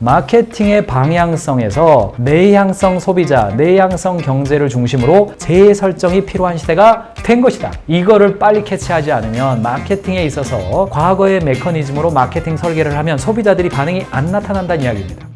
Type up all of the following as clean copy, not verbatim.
마케팅의 방향성에서 내향성 소비자, 내향성 경제를 중심으로 재설정이 필요한 시대가 된 것이다. 이거를 빨리 캐치하지 않으면 마케팅에 있어서 과거의 메커니즘으로 마케팅 설계를 하면 소비자들이 반응이 안 나타난다는 이야기입니다.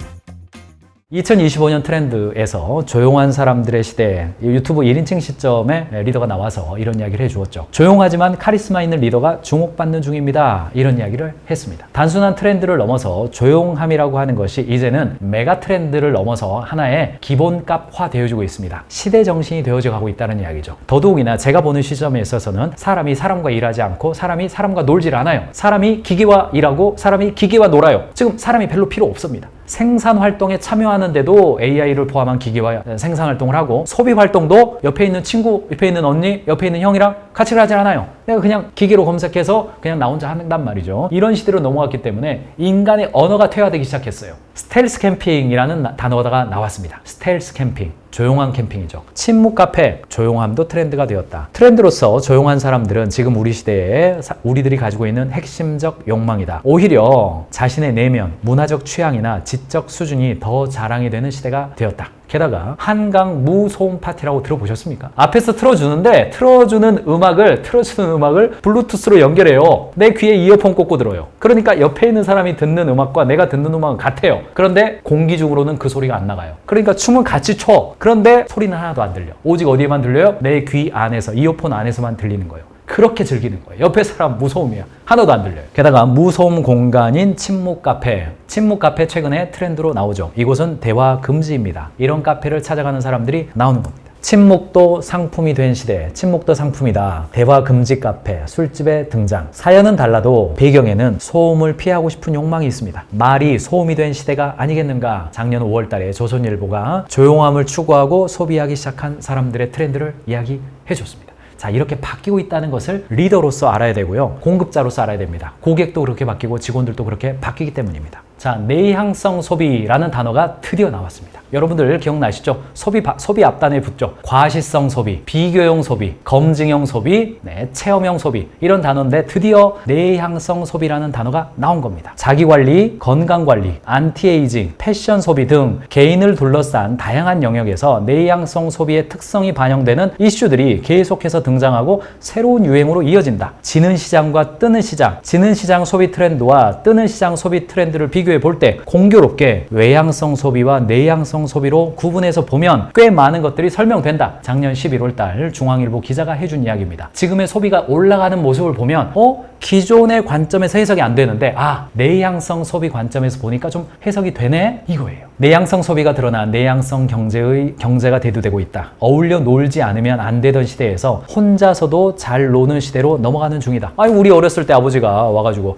2025년 트렌드에서 조용한 사람들의 시대, 유튜브 1인칭 시점에 리더가 나와서 이런 이야기를 해주었죠. 조용하지만 카리스마 있는 리더가 주목받는 중입니다. 이런 이야기를 했습니다. 단순한 트렌드를 넘어서 조용함이라고 하는 것이 이제는 메가 트렌드를 넘어서 하나의 기본값화 되어지고 있습니다. 시대 정신이 되어져 가고 있다는 이야기죠. 더더욱이나 제가 보는 시점에 있어서는 사람이 사람과 일하지 않고 사람이 사람과 놀질 않아요. 사람이 기계와 일하고 사람이 기계와 놀아요. 지금 사람이 별로 필요 없습니다. 생산 활동에 참여하는데도 AI를 포함한 기계와 생산 활동을 하고, 소비 활동도 옆에 있는 친구, 옆에 있는 언니, 옆에 있는 형이랑 같이 하지 않아요. 내가 그냥 기계로 검색해서 그냥 나 혼자 한단 말이죠. 이런 시대로 넘어갔기 때문에 인간의 언어가 퇴화되기 시작했어요. 스텔스 캠핑이라는 단어가 나왔습니다. 스텔스 캠핑, 조용한 캠핑이죠. 침묵 카페, 조용함도 트렌드가 되었다. 트렌드로서 조용한 사람들은 지금 우리 시대에 우리들이 가지고 있는 핵심적 욕망이다. 오히려 자신의 내면, 문화적 취향이나 지적 수준이 더 자랑이 되는 시대가 되었다. 게다가 한강 무소음 파티라고 들어보셨습니까? 앞에서 틀어주는 음악을 블루투스로 연결해요. 내 귀에 이어폰 꽂고 들어요. 그러니까 옆에 있는 사람이 듣는 음악과 내가 듣는 음악은 같아요. 그런데 공기 중으로는 그 소리가 안 나가요. 그러니까 춤은 같이 춰. 그런데 소리는 하나도 안 들려. 오직 어디에만 들려요? 내 귀 안에서, 이어폰 안에서만 들리는 거예요. 그렇게 즐기는 거예요. 옆에 사람 무소음이야. 하나도 안 들려요. 게다가 무소음 공간인 침묵 카페. 침묵 카페 최근에 트렌드로 나오죠. 이곳은 대화 금지입니다. 이런 카페를 찾아가는 사람들이 나오는 겁니다. 침묵도 상품이 된 시대, 침묵도 상품이다. 대화 금지 카페, 술집의 등장. 사연은 달라도 배경에는 소음을 피하고 싶은 욕망이 있습니다. 말이 소음이 된 시대가 아니겠는가. 작년 5월 달에 조선일보가 조용함을 추구하고 소비하기 시작한 사람들의 트렌드를 이야기해 줬습니다. 자, 이렇게 바뀌고 있다는 것을 리더로서 알아야 되고요. 공급자로서 알아야 됩니다. 고객도 그렇게 바뀌고 직원들도 그렇게 바뀌기 때문입니다. 자, 내향성 소비라는 단어가 드디어 나왔습니다. 여러분들 기억나시죠? 소비 앞단에 붙죠. 과시성 소비, 비교형 소비, 검증형 소비, 체험형 소비, 이런 단어인데 드디어 내향성 소비라는 단어가 나온 겁니다. 자기관리, 건강관리, 안티에이징, 패션 소비 등 개인을 둘러싼 다양한 영역에서 내향성 소비의 특성이 반영되는 이슈들이 계속해서 등장하고 새로운 유행으로 이어진다. 지는 시장과 뜨는 시장, 지는 시장 소비 트렌드와 뜨는 시장 소비 트렌드를 비교해 볼 때 공교롭게 외향성 소비와 내향성 소비로 구분해서 보면 꽤 많은 것들이 설명된다. 작년 11월 달 중앙일보 기자가 해준 이야기입니다. 지금의 소비가 올라가는 모습을 보면 기존의 관점에서 해석이 안 되는데 내향성 소비 관점에서 보니까 좀 해석이 되네? 이거예요. 내향성 소비가 드러난 내향성 경제가 대두되고 있다. 어울려 놀지 않으면 안 되던 시대에서 혼자서도 잘 노는 시대로 넘어가는 중이다. 우리 어렸을 때 아버지가 와가지고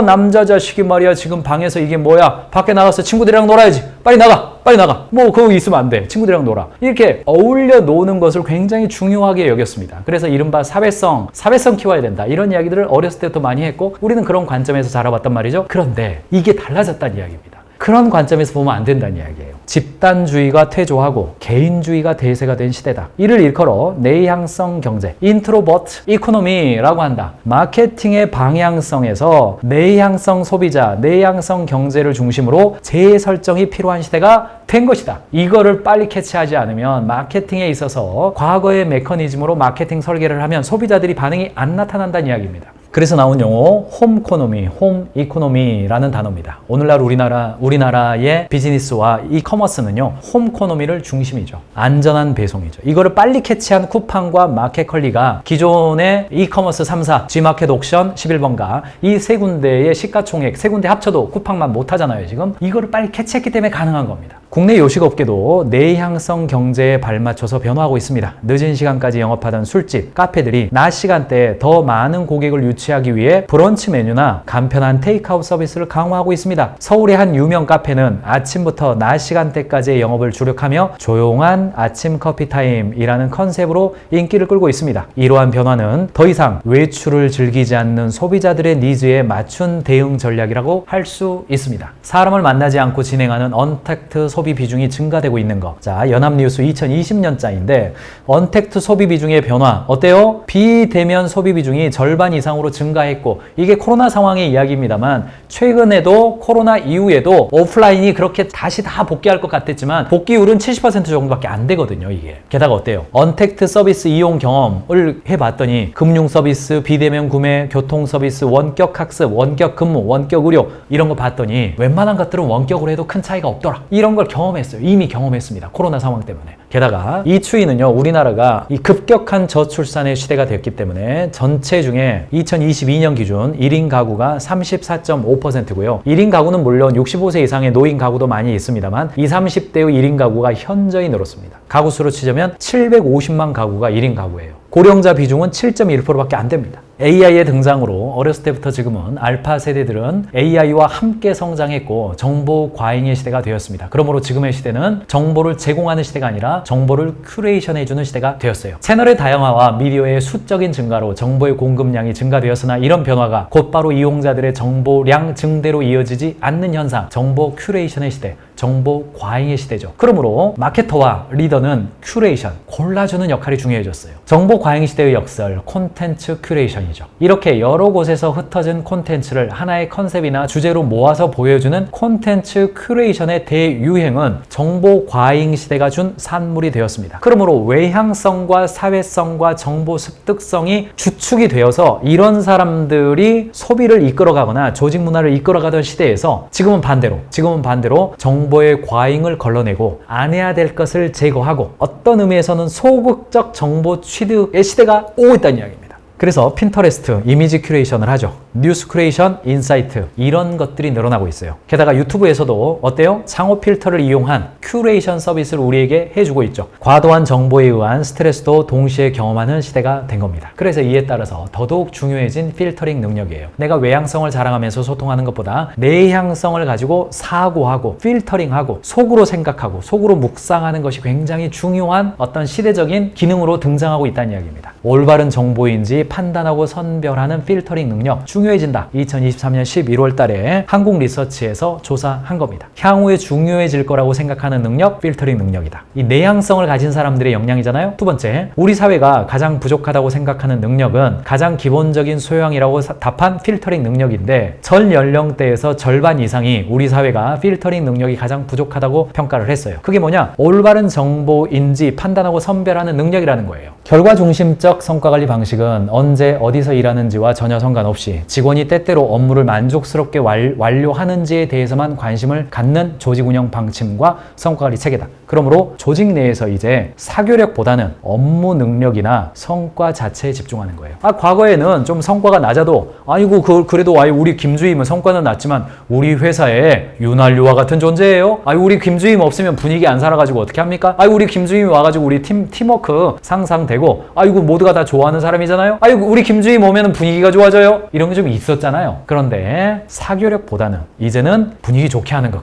남자 자식이 말이야 지금 방에서 이게 뭐야, 밖에 나가서 친구들이랑 놀아야지, 빨리 나가 거기 있으면 안 돼, 친구들이랑 놀아, 이렇게 어울려 노는 것을 굉장히 중요하게 여겼습니다. 그래서 이른바 사회성 키워야 된다, 이런 이야기들을 어렸을 때부터 많이 했고 우리는 그런 관점에서 자라봤단 말이죠. 그런데 이게 달라졌다는 이야기입니다. 그런 관점에서 보면 안 된다는 이야기예요. 집단주의가 퇴조하고 개인주의가 대세가 된 시대다. 이를 일컬어 내향성 경제, 인트로버트 이코노미라고 한다. 마케팅의 방향성에서 내향성 소비자, 내향성 경제를 중심으로 재설정이 필요한 시대가 된 것이다. 이거를 빨리 캐치하지 않으면 마케팅에 있어서 과거의 메커니즘으로 마케팅 설계를 하면 소비자들이 반응이 안 나타난다는 이야기입니다. 그래서 나온 용어 홈코노미, 홈이코노미라는 단어입니다. 오늘날 우리나라의 비즈니스와 이커머스는요, 홈코노미를 중심이죠. 안전한 배송이죠. 이거를 빨리 캐치한 쿠팡과 마켓컬리가 기존의 이커머스 3사, G마켓 옥션 11번가 이 세 군데의 시가총액, 세 군데 합쳐도 쿠팡만 못하잖아요, 지금. 이거를 빨리 캐치했기 때문에 가능한 겁니다. 국내 요식업계도 내향성 경제에 발맞춰서 변화하고 있습니다. 늦은 시간까지 영업하던 술집, 카페들이 낮 시간대에 더 많은 고객을 유치하기 위해 브런치 메뉴나 간편한 테이크아웃 서비스를 강화하고 있습니다. 서울의 한 유명 카페는 아침부터 낮 시간대까지의 영업을 주력하며 조용한 아침 커피 타임이라는 컨셉으로 인기를 끌고 있습니다. 이러한 변화는 더 이상 외출을 즐기지 않는 소비자들의 니즈에 맞춘 대응 전략이라고 할 수 있습니다. 사람을 만나지 않고 진행하는 언택트 소비 소비 비중이 증가되고 있는 거. 자, 연합뉴스 2020년자인데 언택트 소비 비중의 변화 어때요? 비대면 소비 비중이 절반 이상으로 증가했고 이게 코로나 상황의 이야기입니다만 최근에도 코로나 이후에도 오프라인이 그렇게 다시 다 복귀할 것 같았지만 복귀율은 70% 정도밖에 안 되거든요. 이게. 게다가 어때요? 언택트 서비스 이용 경험을 해봤더니 금융 서비스, 비대면 구매, 교통 서비스, 원격 학습, 원격 근무, 원격 의료 이런 거 봤더니 웬만한 것들은 원격으로 해도 큰 차이가 없더라. 이런 걸 경험했어요. 이미 경험했습니다. 코로나 상황 때문에. 게다가 이 추이는요, 우리나라가 이 급격한 저출산의 시대가 됐기 때문에 전체 중에 2022년 기준 1인 가구가 34.5%고요. 1인 가구는 물론 65세 이상의 노인 가구도 많이 있습니다만 20, 30대의 1인 가구가 현저히 늘었습니다. 가구 수로 치자면 750만 가구가 1인 가구예요. 고령자 비중은 7.1%밖에 안 됩니다. AI의 등장으로 어렸을 때부터 지금은 알파 세대들은 AI와 함께 성장했고 정보 과잉의 시대가 되었습니다. 그러므로 지금의 시대는 정보를 제공하는 시대가 아니라 정보를 큐레이션해주는 시대가 되었어요. 채널의 다양화와 미디어의 수적인 증가로 정보의 공급량이 증가되었으나 이런 변화가 곧바로 이용자들의 정보량 증대로 이어지지 않는 현상, 정보 큐레이션의 시대, 정보 과잉의 시대죠. 그러므로 마케터와 리더는 큐레이션, 골라주는 역할이 중요해졌어요. 정보 과잉 시대의 역설, 콘텐츠 큐레이션이죠. 이렇게 여러 곳에서 흩어진 콘텐츠를 하나의 컨셉이나 주제로 모아서 보여주는 콘텐츠 큐레이션의 대유행은 정보 과잉 시대가 준 산물이 되었습니다. 그러므로 외향성과 사회성과 정보 습득성이 주축이 되어서 이런 사람들이 소비를 이끌어가거나 조직 문화를 이끌어가던 시대에서 지금은 반대로 정보의 과잉을 걸러내고 안 해야 될 것을 제거하고 어떤 의미에서는 소극적 정보 취득의 시대가 오고 있다는 이야기입니다. 그래서 핀터레스트, 이미지 큐레이션을 하죠. 뉴스 큐레이션, 인사이트 이런 것들이 늘어나고 있어요. 게다가 유튜브에서도 어때요? 상호 필터를 이용한 큐레이션 서비스를 우리에게 해주고 있죠. 과도한 정보에 의한 스트레스도 동시에 경험하는 시대가 된 겁니다. 그래서 이에 따라서 더더욱 중요해진 필터링 능력이에요. 내가 외향성을 자랑하면서 소통하는 것보다 내향성을 가지고 사고하고 필터링하고 속으로 생각하고 속으로 묵상하는 것이 굉장히 중요한 어떤 시대적인 기능으로 등장하고 있다는 이야기입니다. 올바른 정보인지 판단하고 선별하는 필터링 능력 중요해진다. 2023년 11월 달에 한국 리서치에서 조사한 겁니다. 향후에 중요해질 거라고 생각하는 능력, 필터링 능력이다. 이 내향성을 가진 사람들의 역량이잖아요. 두 번째, 우리 사회가 가장 부족하다고 생각하는 능력은 가장 기본적인 소양이라고 답한 필터링 능력인데 전 연령대에서 절반 이상이 우리 사회가 필터링 능력이 가장 부족하다고 평가를 했어요. 그게 뭐냐? 올바른 정보인지 판단하고 선별하는 능력이라는 거예요. 결과 중심적 성과관리 방식은 언제 어디서 일하는지와 전혀 상관없이 직원이 때때로 업무를 만족스럽게 완료하는지에 대해서만 관심을 갖는 조직 운영 방침과 성과관리 체계다. 그러므로 조직 내에서 이제 사교력보다는 업무 능력이나 성과 자체에 집중하는 거예요. 과거에는 좀 성과가 낮아도 아이고 그래도 우리 김주임은 성과는 낮지만 우리 회사에 윤활유와 같은 존재예요. 우리 김주임 없으면 분위기 안 살아가지고 어떻게 합니까? 우리 김주임이 와가지고 우리 팀워크 상상되고 모두가 다 좋아하는 사람이잖아요. 우리 김주임 오면 분위기가 좋아져요. 이런 게 좀 있었잖아요. 그런데 사교력보다는 이제는 분위기 좋게 하는 거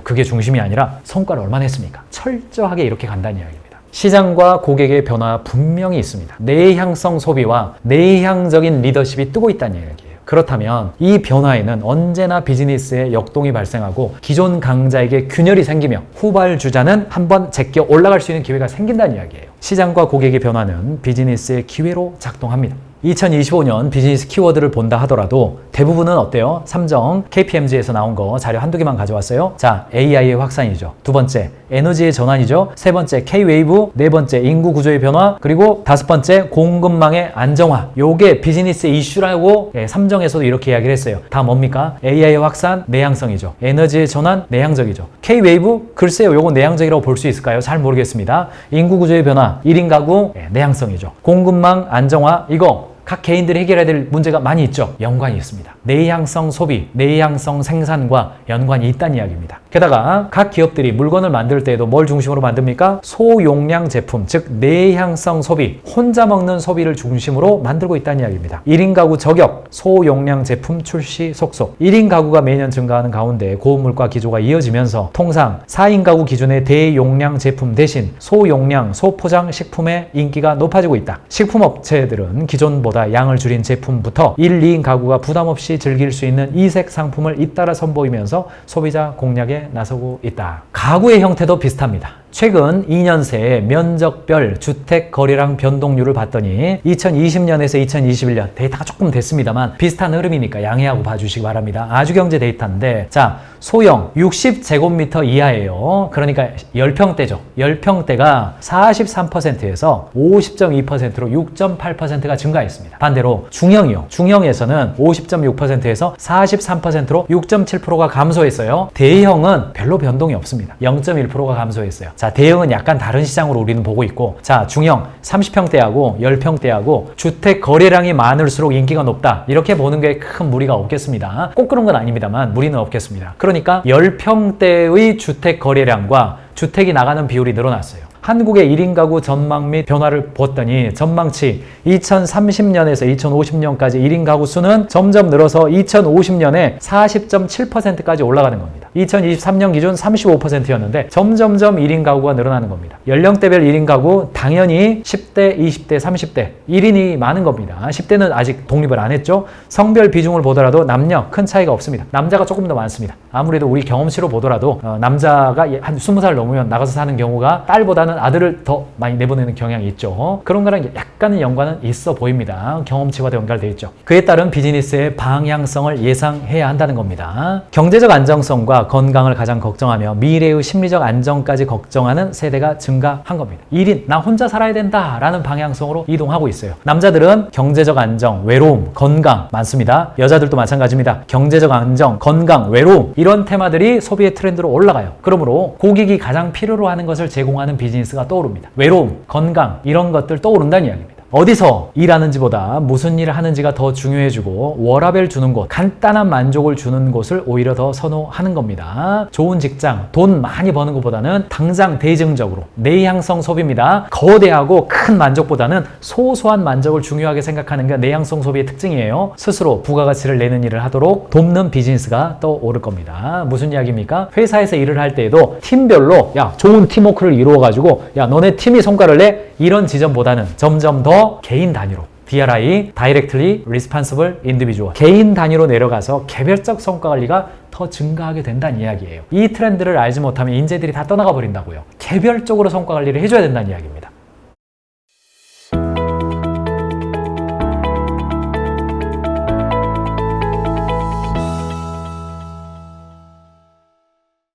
그게 중심이 아니라 성과를 얼마나 했습니까? 철저하게 이렇게 간다는 이야기입니다. 시장과 고객의 변화 분명히 있습니다. 내향성 소비와 내향적인 리더십이 뜨고 있다는 이야기예요. 그렇다면 이 변화에는 언제나 비즈니스에 역동이 발생하고 기존 강자에게 균열이 생기며 후발주자는 한번 제껴 올라갈 수 있는 기회가 생긴다는 이야기예요. 시장과 고객의 변화는 비즈니스의 기회로 작동합니다. 2025년 비즈니스 키워드를 본다 하더라도 대부분은 어때요? 삼정 KPMG에서 나온 거 자료 한두 개만 가져왔어요. 자, AI의 확산이죠. 두 번째, 에너지의 전환이죠. 세 번째, K-웨이브. 네 번째, 인구 구조의 변화. 그리고 다섯 번째, 공급망의 안정화. 요게 비즈니스 이슈라고 삼정에서도 이렇게 이야기를 했어요. 다 뭡니까? AI의 확산, 내향성이죠. 에너지의 전환, 내향적이죠. K-웨이브, 글쎄요. 요거 내향적이라고 볼 수 있을까요? 잘 모르겠습니다. 인구 구조의 변화, 1인 가구, 내향성이죠. 공급망 안정화, 이거 각 개인들이 해결해야 될 문제가 많이 있죠. 연관이 있습니다. 내향성 소비, 내향성 생산과 연관이 있다는 이야기입니다. 게다가 각 기업들이 물건을 만들 때에도 뭘 중심으로 만듭니까? 소용량 제품, 즉 내향성 소비, 혼자 먹는 소비를 중심으로 만들고 있다는 이야기입니다. 1인 가구 저격, 소용량 제품 출시 속속. 1인 가구가 매년 증가하는 가운데 고물가 기조가 이어지면서 통상 4인 가구 기준의 대용량 제품 대신 소용량, 소포장 식품의 인기가 높아지고 있다. 식품업체들은 기존보다 가구보다 양을 줄인 제품부터 1, 2인 가구가 부담없이 즐길 수 있는 이색 상품을 잇따라 선보이면서 소비자 공략에 나서고 있다. 가구의 형태도 비슷합니다. 최근 2년 새에 면적별 주택 거래량 변동률을 봤더니 2020년에서 2021년 데이터가 조금 됐습니다만 비슷한 흐름이니까 양해하고 봐주시기 바랍니다. 아주경제 데이터인데 자, 소형 60제곱미터 이하예요. 그러니까 10평대죠. 10평대가 43%에서 50.2%로 6.8%가 증가했습니다. 반대로 중형이요. 중형에서는 50.6%에서 43%로 6.7%가 감소했어요. 대형은 별로 변동이 없습니다. 0.1%가 감소했어요. 자, 대형은 약간 다른 시장으로 우리는 보고 있고, 자, 중형 30평대하고 10평대하고 주택 거래량이 많을수록 인기가 높다. 이렇게 보는 게 큰 무리가 없겠습니다. 꼭 그런 건 아닙니다만 무리는 없겠습니다. 그러니까 10평대의 주택 거래량과 주택이 나가는 비율이 늘어났어요. 한국의 1인 가구 전망 및 변화를 보았더니 전망치 2030년에서 2050년까지 1인 가구 수는 점점 늘어서 2050년에 40.7%까지 올라가는 겁니다. 2023년 기준 35%였는데 점점점 1인 가구가 늘어나는 겁니다. 연령대별 1인 가구 당연히 10대, 20대, 30대 1인이 많은 겁니다. 10대는 아직 독립을 안 했죠. 성별 비중을 보더라도 남녀 큰 차이가 없습니다. 남자가 조금 더 많습니다. 아무래도 우리 경험치로 보더라도 남자가 한 20살 넘으면 나가서 사는 경우가 딸보다는 아들을 더 많이 내보내는 경향이 있죠. 그런 거랑 약간의 연관은 있어 보입니다. 경험치와도 연결되어 있죠. 그에 따른 비즈니스의 방향성을 예상해야 한다는 겁니다. 경제적 안정성과 건강을 가장 걱정하며 미래의 심리적 안정까지 걱정하는 세대가 증가한 겁니다. 1인, 나 혼자 살아야 된다 라는 방향성으로 이동하고 있어요. 남자들은 경제적 안정, 외로움, 건강 많습니다. 여자들도 마찬가지입니다. 경제적 안정, 건강, 외로움 이런 테마들이 소비의 트렌드로 올라가요. 그러므로 고객이 가장 필요로 하는 것을 제공하는 비즈니스가 떠오릅니다. 외로움, 건강 이런 것들 떠오른다는 이야기입니다. 어디서 일하는지보다 무슨 일을 하는지가 더 중요해지고 워라밸 주는 곳, 간단한 만족을 주는 곳을 오히려 더 선호하는 겁니다. 좋은 직장, 돈 많이 버는 것보다는 당장 대증적으로 내향성 소비입니다. 거대하고 큰 만족보다는 소소한 만족을 중요하게 생각하는 게 내향성 소비의 특징이에요. 스스로 부가가치를 내는 일을 하도록 돕는 비즈니스가 떠오를 겁니다. 무슨 이야기입니까? 회사에서 일을 할 때에도 팀별로 야 좋은 팀워크를 이루어가지고 야 너네 팀이 성과를 내? 이런 지점보다는 점점 더 개인 단위로 DRI, Directly Responsible Individual 개인 단위로 내려가서 개별적 성과 관리가 더 증가하게 된다는 이야기예요. 이 트렌드를 알지 못하면 인재들이 다 떠나가 버린다고요. 개별적으로 성과 관리를 해줘야 된다는 이야기입니다.